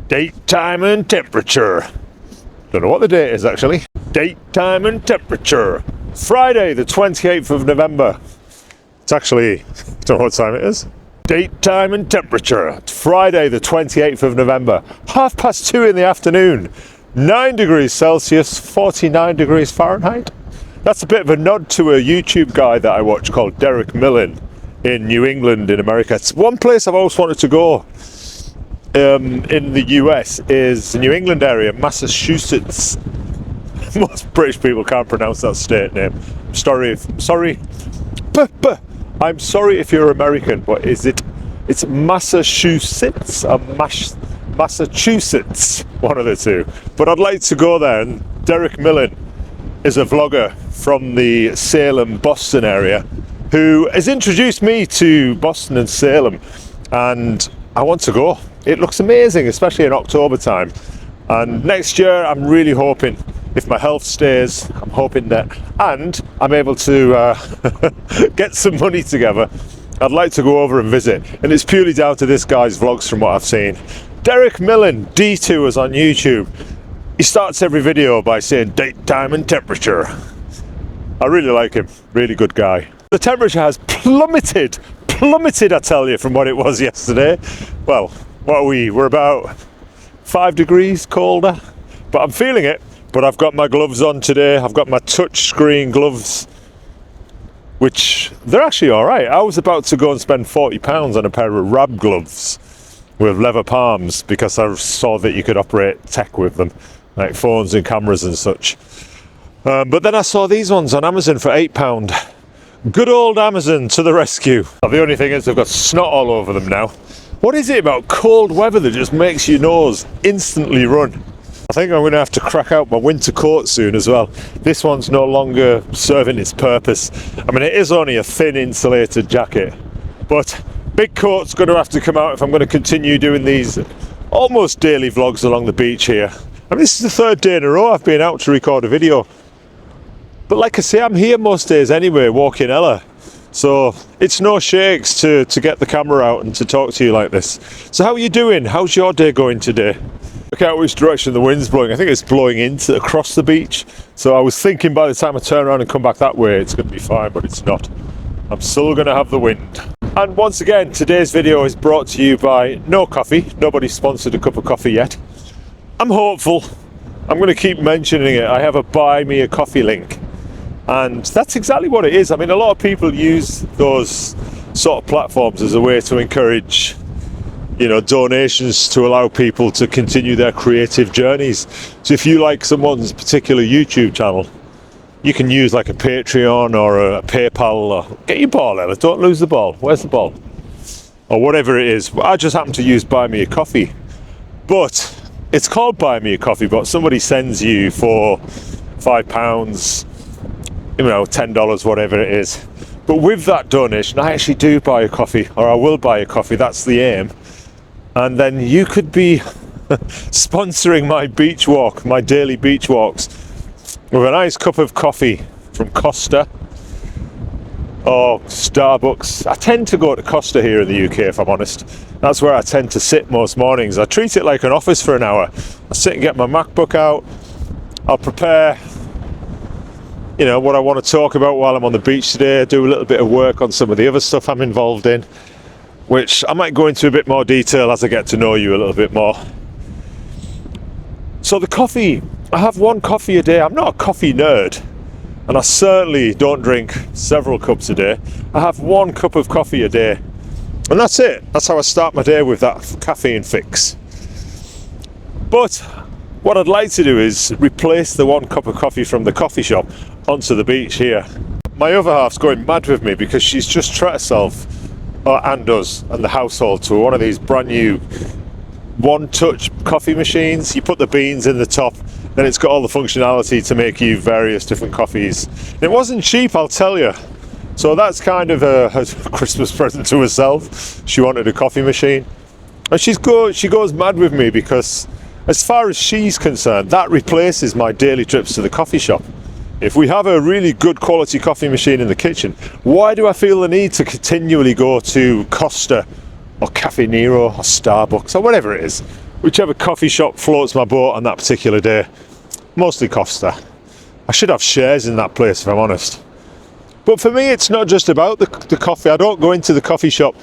Date, time and temperature. Don't know what the date is actually. Date, time and temperature. Friday the 28th of November. It's actually, I don't know what time it is. Date, time and temperature. It's Friday the 28th of November. 2:30 in the afternoon. 9 degrees Celsius, 49 degrees Fahrenheit. That's a bit of a nod to a YouTube guy that I watch called Derek Millen in New England in America. It's one place I've always wanted to go in the US is the New England area, Massachusetts. Most British people can't pronounce that state name. I'm sorry if you're American, but it's Massachusetts or Massachusetts, one of the two. But I'd like to go there, and Derek Millen is a vlogger from the Salem, Boston area who has introduced me to Boston and Salem, and I want to go. It looks amazing, especially in October time. And next year I'm really hoping, if my health stays, I'm hoping that, and I'm able to get some money together, I'd like to go over and visit. And it's purely down to this guy's vlogs from what I've seen. Derek Millen, D2 on YouTube. He starts every video by saying date, time and temperature. I really like him, really good guy. The temperature has plummeted, I tell you, from what it was yesterday. Well, what are we? We're about 5 degrees colder, but I'm feeling it. But I've got my gloves on today. I've got my touch screen gloves, which they're actually all right. I was about to go and spend £40 on a pair of Rab gloves with leather palms because I saw that you could operate tech with them, like phones and cameras and such. But then I saw these ones on Amazon for £8. Good old Amazon to the rescue. The only thing is they've got snot all over them now. What is it about cold weather that just makes your nose instantly run? I think I'm going to have to crack out my winter coat soon as well. This one's no longer serving its purpose. I mean, it is only a thin insulated jacket, but big coat's going to have to come out if I'm going to continue doing these almost daily vlogs along the beach here. I mean, this is the third day in a row I've been out to record a video. But like I say, I'm here most days anyway, walking Ella. So it's no shakes to get the camera out and to talk to you like this. So how are you doing? How's your day going today? Look out which direction the wind's blowing. I think it's blowing across the beach. So I was thinking by the time I turn around and come back that way, it's going to be fine, but it's not. I'm still going to have the wind. And once again, today's video is brought to you by no coffee. Nobody's sponsored a cup of coffee yet. I'm hopeful. I'm going to keep mentioning it. I have a buy me a coffee link. And that's exactly what it is. I mean, a lot of people use those sort of platforms as a way to encourage, you know, donations to allow people to continue their creative journeys. So if you like someone's particular YouTube channel, you can use like a Patreon or a PayPal, or get your ball, Ella, don't lose the ball. Where's the ball? Or whatever it is. I just happen to use Buy Me a Coffee. But it's called Buy Me a Coffee, but somebody sends you for £5, you know, $10, whatever it is. But with that donation, I actually do buy a coffee, or I will buy a coffee. That's the aim. And then you could be sponsoring my beach walk, my daily beach walks, with a nice cup of coffee from Costa or Starbucks. I tend to go to Costa here in the UK, if I'm honest. That's where I tend to sit most mornings. I treat it like an office for an hour. I sit and get my MacBook out. I'll prepare, you know, what I want to talk about while I'm on the beach today. I do a little bit of work on some of the other stuff I'm involved in, which I might go into a bit more detail as I get to know you a little bit more. So the coffee, I have one coffee a day. I'm not a coffee nerd, and I certainly don't drink several cups a day. I have one cup of coffee a day, and that's it. That's how I start my day, with that caffeine fix. But what I'd like to do is replace the one cup of coffee from the coffee shop onto the beach here. My other half's going mad with me because she's just treated herself, and us and the household, to one of these brand new one-touch coffee machines. You put the beans in the top, then it's got all the functionality to make you various different coffees. It wasn't cheap, I'll tell you. So that's kind of a Christmas present to herself. She wanted a coffee machine, and she goes mad with me because, as far as she's concerned, that replaces my daily trips to the coffee shop. If we have a really good quality coffee machine in the kitchen, why do I feel the need to continually go to Costa or Cafe Nero or Starbucks or whatever it is? whichever coffee shop floats my boat on that particular day. Mostly Costa. I should have shares in that place if I'm honest. But for me, it's not just about the coffee. I don't go into the coffee shop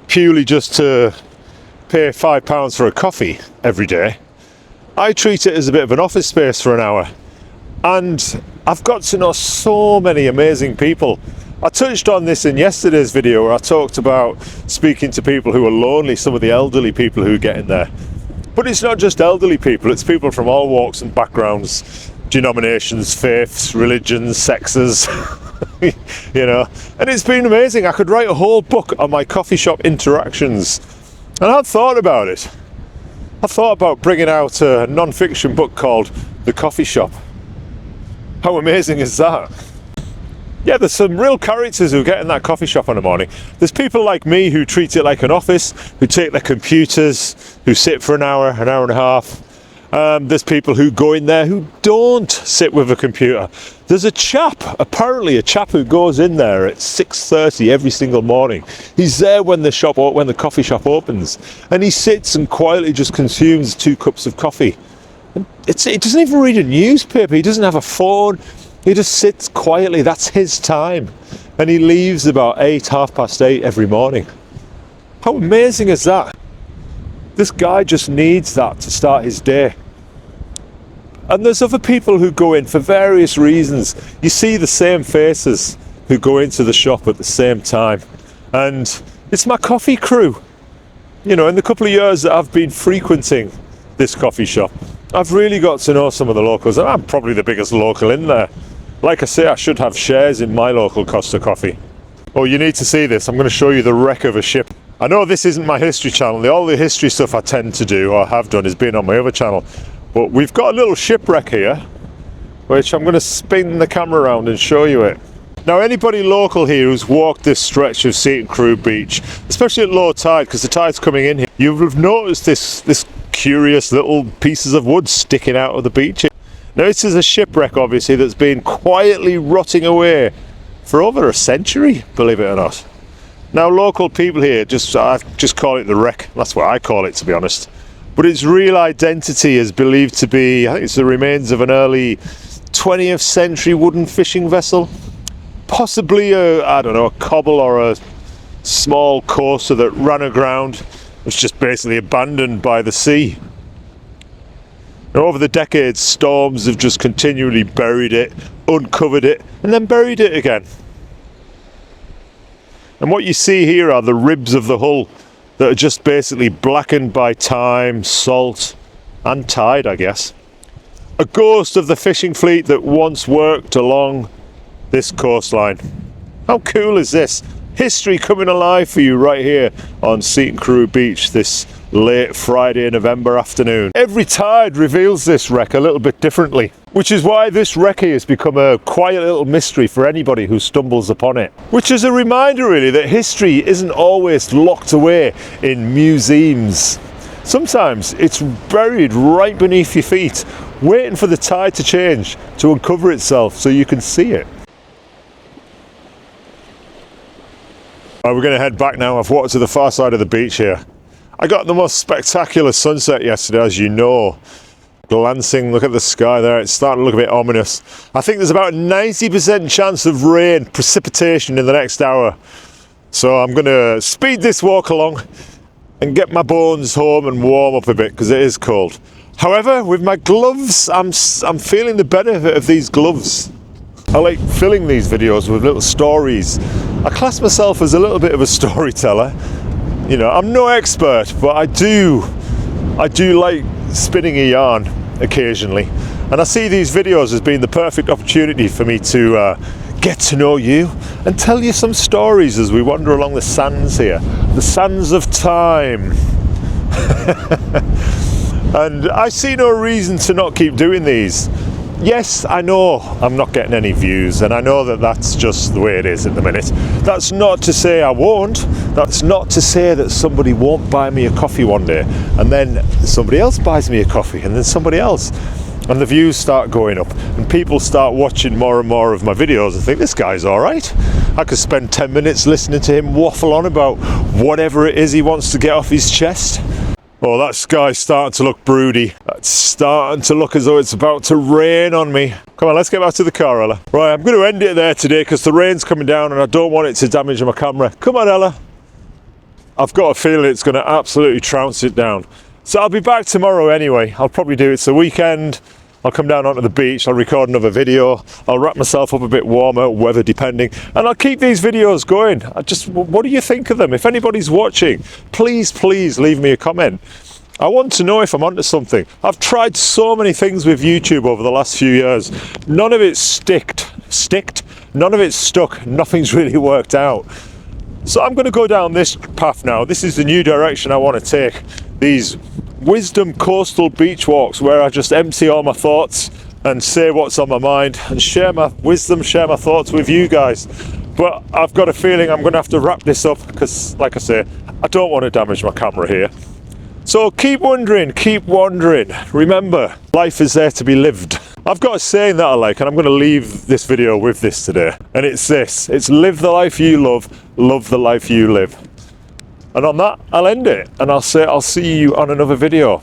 purely just to pay £5 for a coffee every day. I treat it as a bit of an office space for an hour. And I've got to know so many amazing people. I touched on this in yesterday's video where I talked about speaking to people who are lonely, some of the elderly people who get in there. But it's not just elderly people, it's people from all walks and backgrounds, denominations, faiths, religions, sexes, you know. And it's been amazing. I could write a whole book on my coffee shop interactions. And I've thought about it. I thought about bringing out a non-fiction book called The Coffee Shop. How amazing is that? Yeah, there's some real characters who get in that coffee shop in the morning. There's people like me who treat it like an office, who take their computers, who sit for an hour and a half. There's people who go in there who don't sit with a computer. There's apparently a chap who goes in there at 6:30 every single morning. He's there when the coffee shop opens, and he sits and quietly just consumes 2 cups of coffee. And he doesn't even read a newspaper. He doesn't have a phone. He just sits quietly. That's his time, and he leaves about 8:30 every morning. How amazing is that? This guy just needs that to start his day. And there's other people who go in for various reasons. You see the same faces who go into the shop at the same time. And it's my coffee crew. You know, in the couple of years that I've been frequenting this coffee shop, I've really got to know some of the locals. And I'm probably the biggest local in there. Like I say, I should have shares in my local Costa coffee. Oh, you need to see this. I'm going to show you the wreck of a ship. I know this isn't my history channel. All the history stuff I tend to do, or have done, has been on my other channel. But we've got a little shipwreck here, which I'm going to spin the camera around and show you it. Now, anybody local here who's walked this stretch of Seaton Crew Beach, especially at low tide, because the tide's coming in here, you'll have noticed this curious little pieces of wood sticking out of the beach. Now, this is a shipwreck, obviously, that's been quietly rotting away for over a century, believe it or not. Now, local people here I just call it the wreck. That's what I call it, to be honest. But its real identity is believed to be, I think it's the remains of an early 20th century wooden fishing vessel. Possibly a cobble or a small coaster that ran aground. Was just basically abandoned by the sea. Now, over the decades, storms have just continually buried it, uncovered it, and then buried it again. And what you see here are the ribs of the hull that are just basically blackened by time, salt, and tide, I guess. A ghost of the fishing fleet that once worked along this coastline. How cool is this? History coming alive for you right here on Seaton Crew Beach this late Friday, November afternoon. Every tide reveals this wreck a little bit differently, which is why this wreck here has become a quiet little mystery for anybody who stumbles upon it. Which is a reminder really that history isn't always locked away in museums. Sometimes it's buried right beneath your feet, waiting for the tide to change, to uncover itself so you can see it. Right, we're going to head back now. I've walked to the far side of the beach here. I got the most spectacular sunset yesterday, as you know. Glancing, look at the sky there, it's starting to look a bit ominous. I think there's about a 90% chance of rain, precipitation in the next hour. So I'm going to speed this walk along and get my bones home and warm up a bit, because it is cold. However, with my gloves, I'm feeling the benefit of these gloves. I like filling these videos with little stories. I class myself as a little bit of a storyteller. You know, I'm no expert, but I do like spinning a yarn occasionally. And I see these videos as being the perfect opportunity for me to get to know you and tell you some stories as we wander along the sands here. The sands of time. And I see no reason to not keep doing these. Yes, I know I'm not getting any views, and I know that that's just the way it is at the minute. That's not to say I won't. That's not to say that somebody won't buy me a coffee one day, and then somebody else buys me a coffee, and then somebody else. And the views start going up, and people start watching more and more of my videos and think, this guy's all right. I could spend 10 minutes listening to him waffle on about whatever it is he wants to get off his chest. Oh, that sky's starting to look broody. It's starting to look as though it's about to rain on me. Come on, let's get back to the car, Ella. Right, I'm going to end it there today because the rain's coming down and I don't want it to damage my camera. Come on, Ella. I've got a feeling it's going to absolutely trounce it down. So I'll be back tomorrow anyway. I'll probably do it's the weekend. I'll come down onto the beach, I'll record another video, I'll wrap myself up a bit warmer, weather depending, and I'll keep these videos going. What do you think of them? If anybody's watching, please leave me a comment. I want to know if I'm onto something. I've tried so many things with YouTube over the last few years. None of it's sticked. None of it's stuck. Nothing's really worked out. So I'm going to go down this path now. This is the new direction I want to take. These wisdom coastal beach walks where I just empty all my thoughts and say what's on my mind and share my wisdom, share my thoughts with you guys. But I've got a feeling I'm going to have to wrap this up because, like I say, I don't want to damage my camera here. So keep wondering, keep wandering. Remember, life is there to be lived. I've got a saying that I like, and I'm going to leave this video with this today. And it's this. It's live the life you love the life you live. And on that, I'll end it. And I'll say I'll see you on another video.